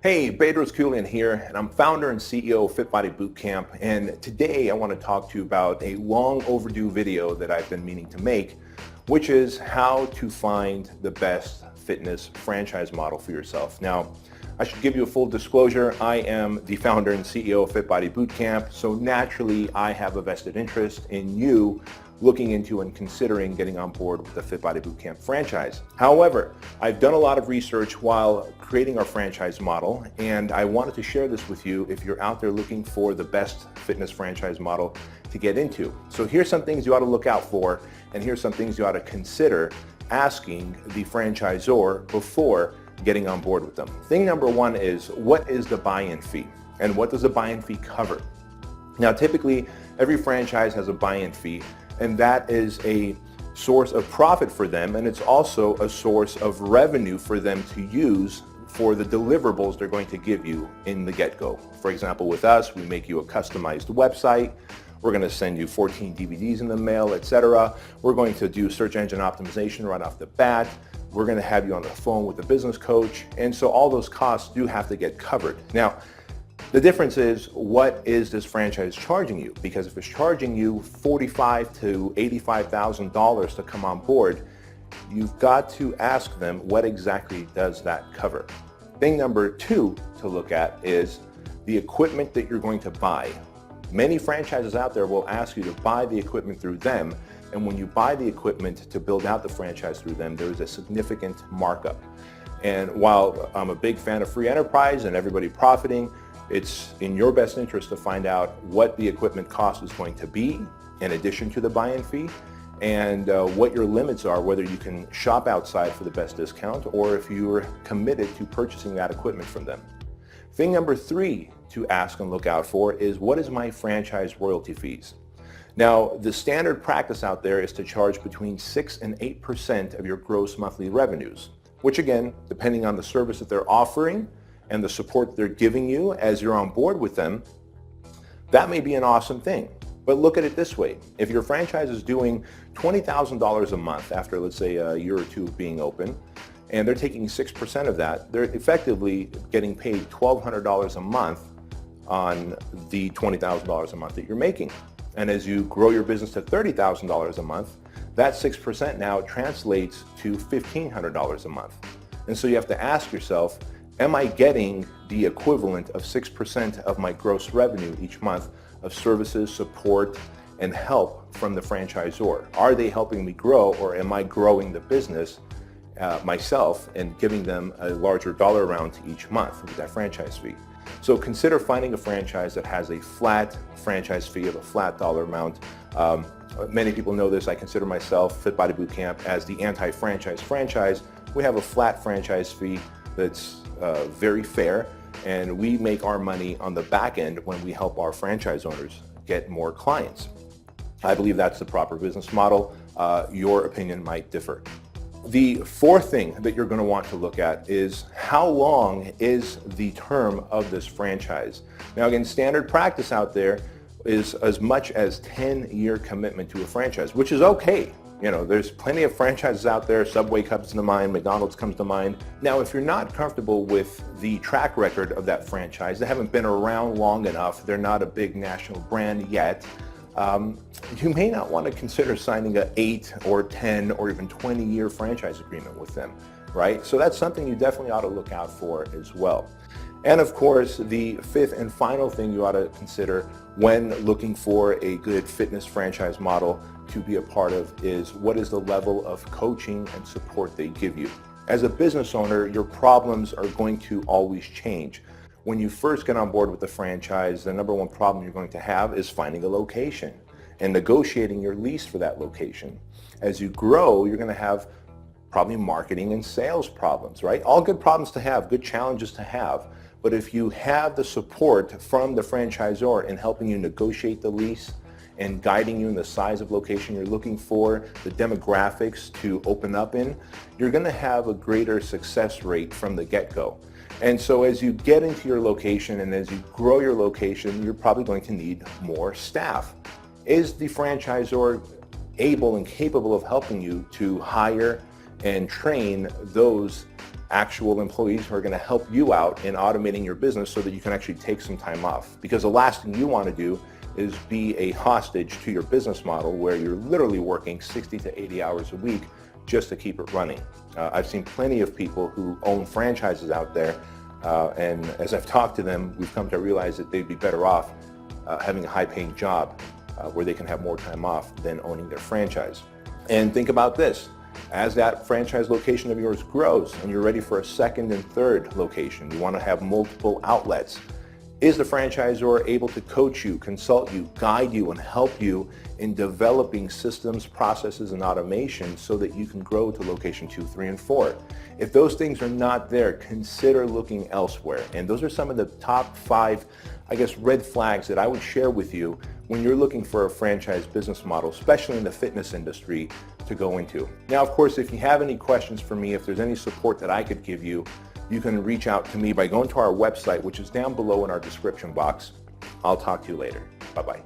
Hey, Bedros Keuilian here, and I'm founder and CEO of Fit Body Bootcamp. And today I want to talk to you about a long overdue video that I've been meaning to make, which is how to find the best fitness franchise model for yourself. Now, I should give you a full disclosure. I am the founder and CEO of Fit Body Bootcamp, so naturally I have a vested interest in you looking into and considering getting on board with the Fit Body Bootcamp franchise. However, I've done a lot of research while creating our franchise model, and I wanted to share this with you if you're out there looking for the best fitness franchise model to get into. So here's some things you ought to look out for, and here's some things you ought to consider asking the franchisor before getting on board with them. Thing number one is, what is the buy-in fee? And what does the buy-in fee cover? Now, typically, every franchise has a buy-in fee, and that is a source of profit for them, and it's also a source of revenue for them to use for the deliverables they're going to give you in the get-go. For example, with us, we make you a customized website. We're going to send you 14 DVDs in the mail, etc. We're going to do search engine optimization right off the bat. We're going to have you on the phone with a business coach. And so all those costs do have to get covered. Now, the difference is, what is this franchise charging you? Because if it's charging you $45,000 to $85,000 to come on board, you've got to ask them, what exactly does that cover? Thing number two to look at is the equipment that you're going to buy. Many franchises out there will ask you to buy the equipment through them, and when you buy the equipment to build out the franchise through them, there is a significant markup. And while I'm a big fan of free enterprise and everybody profiting, it's in your best interest to find out what the equipment cost is going to be in addition to the buy-in fee, and what your limits are, whether you can shop outside for the best discount or if you're committed to purchasing that equipment from them. Thing number three to ask and look out for is, what is my franchise royalty fees? Now, the standard practice out there is to charge between 6 and 8% of your gross monthly revenues, which again, depending on the service that they're offering and the support they're giving you as you're on board with them, that may be an awesome thing. But look at it this way. If your franchise is doing $20,000 a month after, let's say, a year or two of being open, and they're taking 6% of that, they're effectively getting paid $1,200 a month on the $20,000 a month that you're making. And as you grow your business to $30,000 a month, that 6% now translates to $1,500 a month. And so you have to ask yourself, am I getting the equivalent of 6% of my gross revenue each month of services, support, and help from the franchisor? Are they helping me grow, or am I growing the business myself and giving them a larger dollar amount each month with that franchise fee? So consider finding a franchise that has a flat franchise fee of a flat dollar amount. Many people know this. I consider myself, Fit Body Bootcamp, as the anti-franchise franchise. We have a flat franchise fee that's very fair, and we make our money on the back end when we help our franchise owners get more clients. I believe that's the proper business model. Your opinion might differ. The fourth thing that you're going to want to look at is, how long is the term of this franchise? Now again, standard practice out there is as much as 10-year commitment to a franchise, which is okay. You know, there's plenty of franchises out there. Subway comes to mind, McDonald's comes to mind. Now, if you're not comfortable with the track record of that franchise, they haven't been around long enough, they're not a big national brand yet, you may not want to consider signing an 8 or 10 or even 20-year franchise agreement with them, right? So that's something you definitely ought to look out for as well. And of course, the fifth and final thing you ought to consider when looking for a good fitness franchise model to be a part of is, what is the level of coaching and support they give you? As a business owner, your problems are going to always change. When you first get on board with the franchise, the number one problem you're going to have is finding a location and negotiating your lease for that location. As you grow, you're going to have probably marketing and sales problems, right? All good problems to have, good challenges to have. But if you have the support from the franchisor in helping you negotiate the lease and guiding you in the size of location you're looking for, the demographics to open up in, you're going to have a greater success rate from the get-go. And so as you get into your location and as you grow your location, you're probably going to need more staff. Is the franchisor able and capable of helping you to hire and train those actual employees who are going to help you out in automating your business so that you can actually take some time off. Because the last thing you want to do is be a hostage to your business model where you're literally working 60 to 80 hours a week just to keep it running. I've seen plenty of people who own franchises out there, and as I've talked to them, we've come to realize that they'd be better off having a high-paying job where they can have more time off than owning their franchise. And think about this. As that franchise location of yours grows and you're ready for a second and third location, you want to have multiple outlets. Is the franchisor able to coach you, consult you, guide you, and help you in developing systems, processes, and automation so that you can grow to location 2, 3, and 4? If those things are not there, consider looking elsewhere. And those are some of the top 5, red flags that I would share with you when you're looking for a franchise business model, especially in the fitness industry, to go into. Now, of course, if you have any questions for me, if there's any support that I could give you, you can reach out to me by going to our website, which is down below in our description box. I'll talk to you later. Bye-bye.